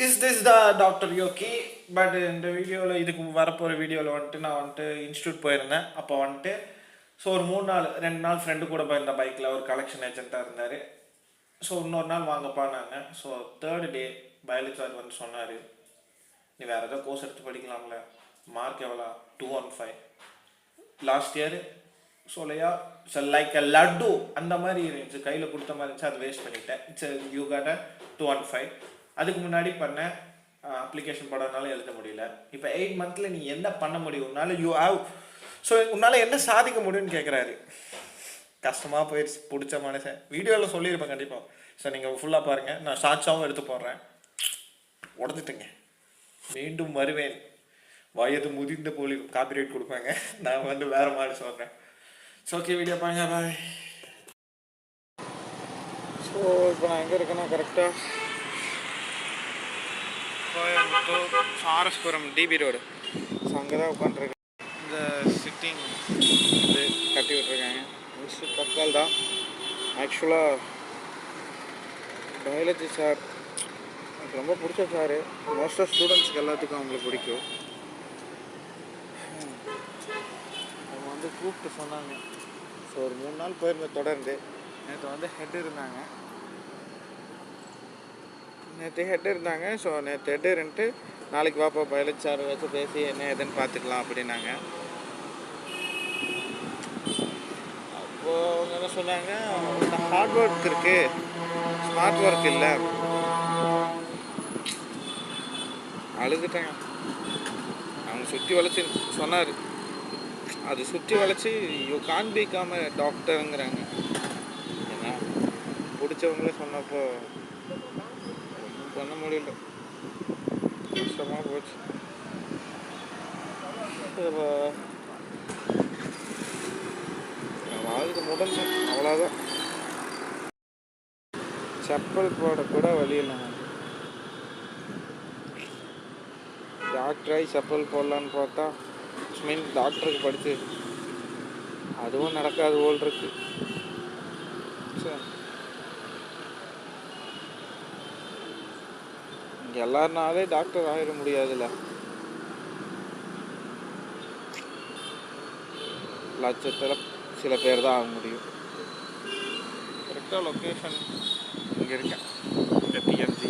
Is this the doctor Yogi? But இந்த வீடியோவில் இதுக்கு வரப்போகிற வீடியோவில் வந்துட்டு நான் வந்துட்டு இன்ஸ்டியூட் போயிருந்தேன். அப்போ வந்துட்டு ஸோ ஒரு 2 நாள் ஃப்ரெண்டு கூட போயிருந்தேன் பைக்கில். ஒரு கலெக்ஷன் ஏஜென்ட்டாக இருந்தார். ஸோ இன்னொரு நாள் வாங்கப்பானாங்க. So third day biology sir வந்து சொன்னார், நீ வேறு ஏதோ கோர்ஸ் எடுத்து படிக்கலாம்ல, மார்க் எவ்வளோ? 215. லாஸ்ட் இயர் சொல்லையா லைக் அ லட்டு அந்த மாதிரி இருந்துச்சு, கையில் கொடுத்த மாதிரி இருந்துச்சு. அது வேஸ்ட் பண்ணிட்டேன். It's you got 215. அதுக்கு முன்னாடி பண்ணேன், அப்ளிகேஷன் போடுறதுனால எழுத முடியல. இப்போ 8 மந்த்தில் நீ என்ன பண்ண முடியும்? உன்னால் யூ ஹாவ் ஸோ உன்னால் என்ன சாதிக்க முடியும்னு கேட்குறாரு. கஷ்டமாக போயிடுச்சு. பிடிச்ச மனுஷன் வீடியோவில் சொல்லியிருப்பேன் கண்டிப்பாக. ஸோ நீங்கள் ஃபுல்லாக பாருங்கள். நான் ஷார்ட்ஸாகவும் எடுத்து போடுறேன். உடஞ்சிட்டுங்க. மீண்டும் வருவேன். வயது முதிர்ந்த போலி காப்பிரைட் கொடுப்பாங்க. நான் வந்து வேறு மாதிரி சொல்கிறேன். ஸோ ஓகே, வீடியோ பாருங்க. பாய். ஸோ இப்போ நான் எங்கே இருக்கேன்னா கரெக்டாக கோயம்புத்தூர் சாரஸ்புரம் டிபி ரோடு. ஸோ அங்கே தான் உட்காந்துருக்கேன். இந்த சிட்டிங் இது கட்டி விட்ருக்காங்க. இன்ஸ்டியூட் பக்கால் தான். ஆக்சுவலாக பயாலஜி சார் எனக்கு ரொம்ப பிடிச்ச சார். மோஸ்ட் ஆஃப் ஸ்டூடெண்ட்ஸுக்கு எல்லாத்துக்கும் அவங்களுக்கு பிடிக்கும். அவங்க வந்து கூப்பிட்டு சொன்னாங்க. ஸோ ஒரு 3 நாள் போயிருந்தேன் தொடர்ந்து. நேற்று வந்து ஹெட் இருந்தாங்க. ஸோ நேற்று ஹெட் இருந்துட்டு நாளைக்கு வாப்பா பயாலஜி சார் வச்சு பேசி என்ன எதுன்னு பார்த்துக்கலாம் அப்படின்னாங்க. அப்போது அவங்க என்ன சொன்னாங்க, ஹார்ட் ஒர்க் இருக்குது, ஸ்மார்ட் ஒர்க் இல்லை. அழுதுட்டாங்க. அவங்க சுற்றி வளைச்சி சொன்னார், அது சுற்றி வளைச்சி யூ கான் பிகாம் டாக்டருங்கிறாங்க. ஏன்னா பிடிச்சவங்களே சொன்னப்போ பண்ண முடியல, கஷ்டமாக போச்சு. வாழ்க்கை முடிஞ்சு அவ்வளோதான். செப்பல் போடக்கூட வழி இல்லைங்க. டாக்டராகி செப்பல் போடலான்னு பார்த்தா மீன் டாக்டருக்கு படித்து அதுவும் நடக்காது போல் இருக்கு. இங்கே எல்லாருனாலே டாக்டர் ஆகிட முடியாதுல்ல. லட்சத்தில் சில பேர் தான் ஆக முடியும். கரெக்டாக லொக்கேஷன் இங்கே இருக்கேன். டிஎம்ஜி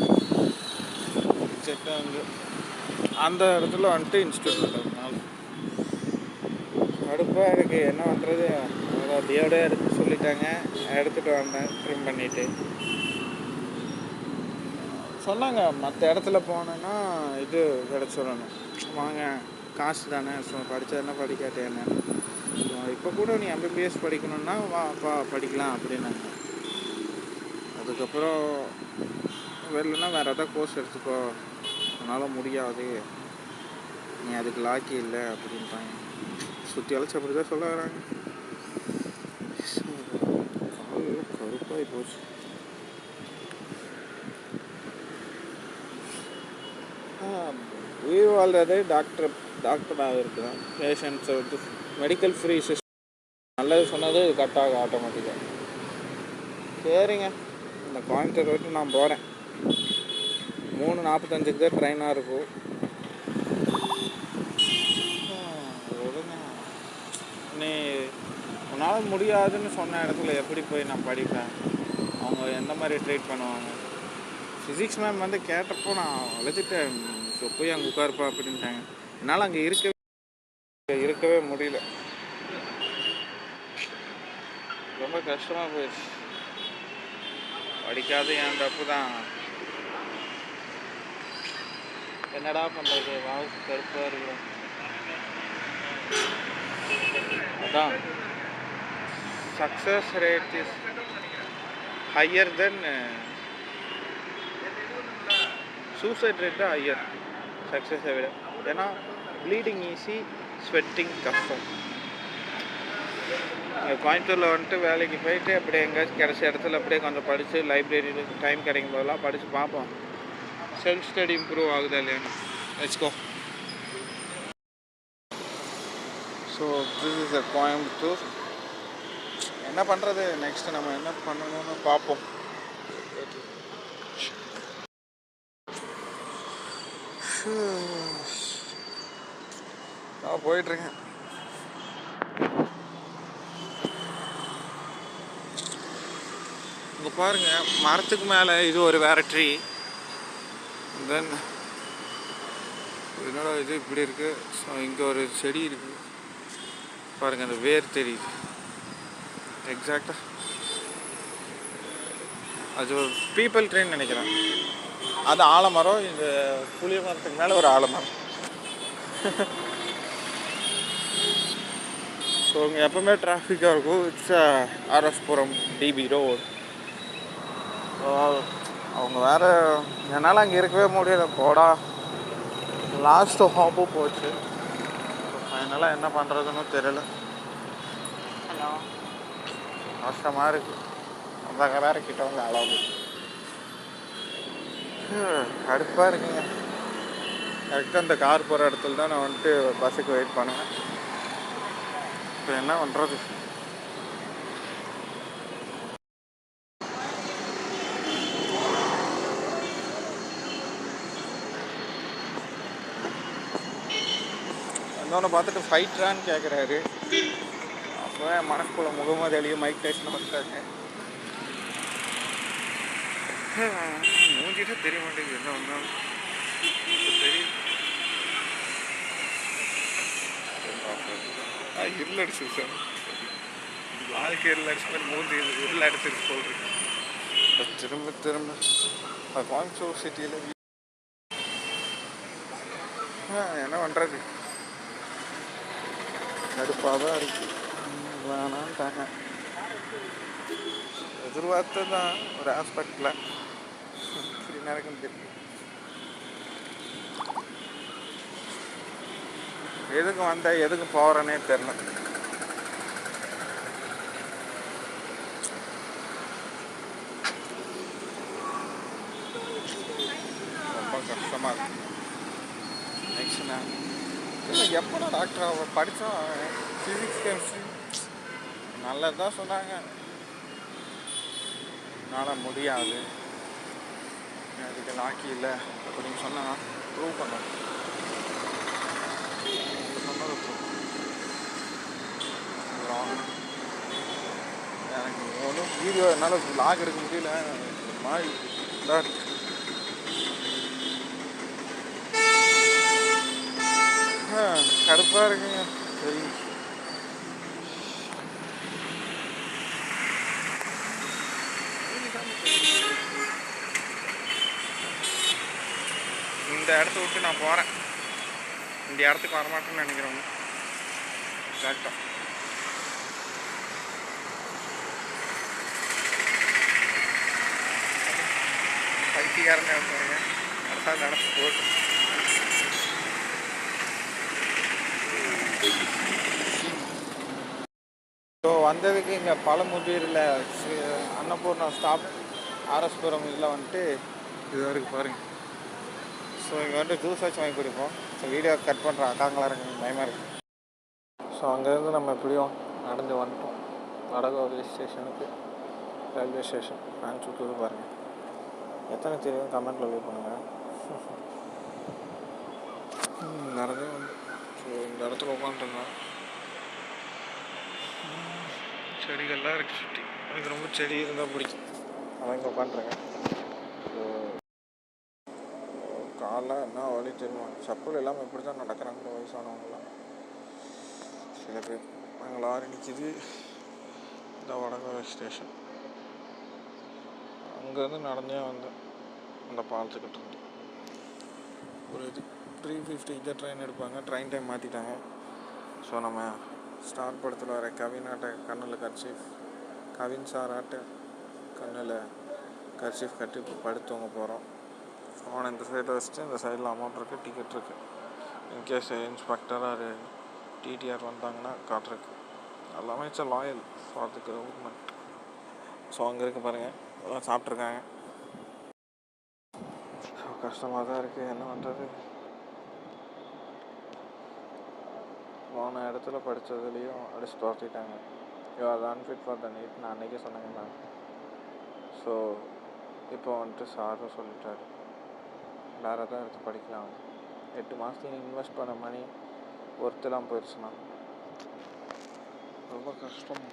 செட்டு அங்கே அந்த இடத்துல வந்துட்டு இன்ஸ்டியூட் பண்ணுறதுனால அடுப்பாக எனக்கு என்ன பண்ணுறது. அதான் டியோட எடுத்து சொல்லிட்டாங்க. எடுத்துகிட்டு வந்தேன் ட்ரிம் பண்ணிவிட்டு. சொன்னாங்க மற்ற இடத்துல போனேன்னா இது கிடச்சிடணும், வாங்க காசு தானே, ஸோ படித்தா படிக்காட்டே என்ன. இப்போ கூட நீ எம்பிபிஎஸ் படிக்கணுன்னா வாப்பா படிக்கலாம் அப்படின்னாங்க. அதுக்கப்புறம் வெளிலனா வேறு எதாவது கோர்ஸ் எடுத்துக்கோ, உன்னால் முடியாது, நீ அதுக்கு லாக்கி இல்லை அப்படின்ட்டாங்க. சுற்றி அழைச்சி அப்படி தான் சொல்ல வராங்க. காலையில் கருப்பாகி போச்சு. உயிர் வாழ்றது டாக்டராக இருக்குதான். பேஷண்ட்ஸை வந்து மெடிக்கல் ஃப்ரீ சிஸ்டம் நல்லது சொன்னது கட்டாக ஆட்டோமேட்டிக்காக. சரிங்க, இந்த கோயம்புத்தூர் விட்டு நான் போகிறேன். 3:45 தான் ட்ரெயினாக இருக்கும். நீ உன்னால் முடியாதுன்னு சொன்ன இடத்துல எப்படி போய் நான் படிப்பேன்? அவங்க எந்த மாதிரி ட்ரீட் பண்ணுவாங்க? ஃபிசிக்ஸ் மேம் வந்து கேட்டப்போ நான் அழைச்சிட்டேன். ஸோ போய் அங்கே உட்காருப்பா அப்படின்ட்டாங்க. என்னால் அங்கே இருக்கவே முடியல. ரொம்ப கஷ்டமாக போயிடுச்சு. படிக்காத என் தப்பு தான். என்னடா பண்ணுறது, வாழ்க்கை கருப்பாக இருக்கிறோம். அதான் success rate is higher than suicide rate higher சக்ஸஸை விட. ஏன்னா ப்ளீடிங் ஈஸி, ஸ்வெட்டிங் கஷ்டம். இங்கே கோயம்புத்தூரில் வந்துட்டு வேலைக்கு போயிட்டு அப்படியே எங்கேயாச்சும் கிடச்ச இடத்துல அப்படியே கொஞ்சம் படித்து லைப்ரரியில் டைம் கிடைக்கும் போதெல்லாம் படித்து பார்ப்போம். செல்ஃப் ஸ்டடி இம்ப்ரூவ் ஆகுதா இல்லையான்னு. Let's go. So this is a Coimbatore. என்ன பண்ணுறது, நெக்ஸ்ட்டு நம்ம என்ன பண்ணணும்னு பார்ப்போம். நான் போயிட்டுருக்கேன். இங்கே பாருங்கள், மரத்துக்கு மேலே இது ஒரு வேறு ட்ரீ. தென் என்னோட இது இப்படி இருக்குது. ஸோ இங்கே ஒரு செடி இருக்குது பாருங்கள், அந்த வேர் தெரியுது எக்ஸாக்டாக. அது ஒரு பீப்பிள் ட்ரெயின் நினைக்கிறேன். அது ஆலமரம், இந்த புளிய மரத்துக்கு மேலே ஒரு ஆலமரம். ஸோ இங்கே எப்போவுமே டிராஃபிக்காக இருக்கும். It's RS Puram DB road. So அவங்க வேறு என்னால் அங்கே இருக்கவே முடியல. போடா லாஸ்ட்டு ஹாப்பும் போச்சு. ஃபைனலாக என்ன பண்ணுறதுன்னு தெரியல. ஹலோ, கஷ்டமாக இருக்குது. அந்த வேறு கிட்ட வந்து அளவு கடுப்பாக இருக்குங்க. கரெக்டாக அந்த கார் போகிற இடத்துல தான் நான் வந்துட்டு பஸ்ஸுக்கு வெயிட் பண்ணுவேன். இப்போ என்ன பண்ணுறது? இன்னொன்று பார்த்துட்டு ஃபைட்ரான்னு கேட்குறாரு. அப்போ மனசுக்குள்ள முகமது அலியும் மைக் டைசன் வந்துட்டாங்க. மூஞ்சிட்டே தெரிய மாட்டேங்குது என்ன ஒன்றும் தெரியும். இருள் அடிச்சு சார், ஆளுக்கு இருள் அடிச்ச மாதிரி மூஞ்சி இருள் அடிச்சிருக்கு சொல்கிறேன். திரும்ப திரும்ப கோயம்புத்தூர் சிட்டியில் என்ன பண்ணுறது? கடுப்பாக தான் இருக்குது. வேணான்ட்டாங்க. எதிர்பார்த்து தான் ஒரு ஆஸ்பெக்டில் இப்படி நடக்குன்னு தெரியும். எதுக்கு வந்தேன் எதுக்கு போகிறேன்னே தெரில. ரொம்ப கஷ்டமாக இருக்கு. நெக்ஸ்ட் நான் எப்போனா டாக்டர் அவ படித்தோம். ஃபிசிக்ஸ் கெமிஸ்ட்ரி நல்லது தான் சொன்னாங்க. என்னால் முடியாது, அதுக்கு லாக்கி இல்லை அப்படின்னு சொன்னால் ப்ரூவ் பண்ணணும். சொன்னது எனக்கு ஒன்றும் வீடியோ என்னால் லாக் எடுக்க முடியல. மாதிரி கடுப்பாக இருக்குங்க. சரி, இந்த இடத்த விட்டு நான் போகிறேன். இந்த இடத்துக்கு வரமாட்டேன்னு நினைக்கிறேன். எக்ஸாக்டாக பைத்தியக்காரன் இருப்பாங்க. அடுத்த அந்த இடத்துக்கு போட்டு ஸோ வந்ததுக்கு இங்கே பழமுதிரில் அன்னபூர்ணா ஸ்டாப் ஆர்எஸ்புரம் இதில் வந்துட்டு இது வரைக்கும் பாருங்கள். ஸோ இங்கே வந்துட்டு ஜூஸ் வச்சு வாங்கி குடிப்போம். ஸோ வீடியோ கட் பண்ணுற அக்காங்களாம் இருக்குது, பயமாக இருக்குது. ஸோ அங்கேருந்து நம்ம எப்படியும் நடந்து வந்துட்டோம் வடகோவில் ஸ்டேஷனுக்கு. ரயில்வே ஸ்டேஷன் ஃபேன் சுற்றுது பாருங்கள். எத்தனை தெரியும் கமெண்ட்டில் லீவ் பண்ணுங்கள். நடந்தே வந்து ஸோ இந்த இடத்துல உட்காந்துருந்தோம். செடிகள்லாம் இருக்குது சுற்றி. எனக்கு ரொம்ப செடி இருந்தால் பிடிக்கும். அதான் இங்கே உட்காந்துருங்க. ஸோ காலில் என்ன வழி தெரியுமா? செப்பல் இல்லாமல் எப்படி தான் நடக்கிறாங்க வயசானவங்களாம். சில பேர் நாங்கள் லாரி நிற்கிது. இந்த வடகோவில் ஸ்டேஷன். அங்கேருந்து நடந்தே வந்தேன். அந்த பாலத்துக்கிட்ட இருந்து ஒரு இது 3:50 ட்ரெயின் எடுப்பாங்க. ட்ரெயின் டைம் மாற்றிட்டாங்க. ஸோ நம்ம ஸ்டார் படத்தில் வர கவினாட்ட கண்ணில் கர்ச்சீஃப், கவின் சாராட்ட கண்ணில் கர்ச்சீஃப் கட்டி இப்போ படுத்தவங்க போகிறோம். ஃபோனை இந்த சைடில் வச்சுட்டு இந்த சைடில் அமௌண்ட் இருக்குது, டிக்கெட் இருக்குது. இன்கேஸ் இன்ஸ்பெக்டர் ஆர் டிடிஆர் வந்தாங்கன்னா காட்டுருக்கு. எல்லாமே it's loyal for the government. So அங்கே இருக்குது பாருங்கள், எல்லாம் சாப்பிட்ருக்காங்க. ஸோ கஷ்டமாக தான் இருக்குது, என்ன பண்ணுறது? போன இடத்துல படித்ததுலேயும் அடிச்சு துரத்திட்டாங்க. You are unfit for the NEET. நான் அன்றைக்கே சொன்னேங்க தான். ஸோ இப்போ வந்துட்டு சாரும் சொல்லிட்டாரு வேறு எதாவது எடுத்து படிக்கலாம். 8 மாதத்துக்கு இன்வெஸ்ட் பண்ண மணி ஒர்த்தெல்லாம் போயிடுச்சுண்ணா. ரொம்ப கஷ்டம்.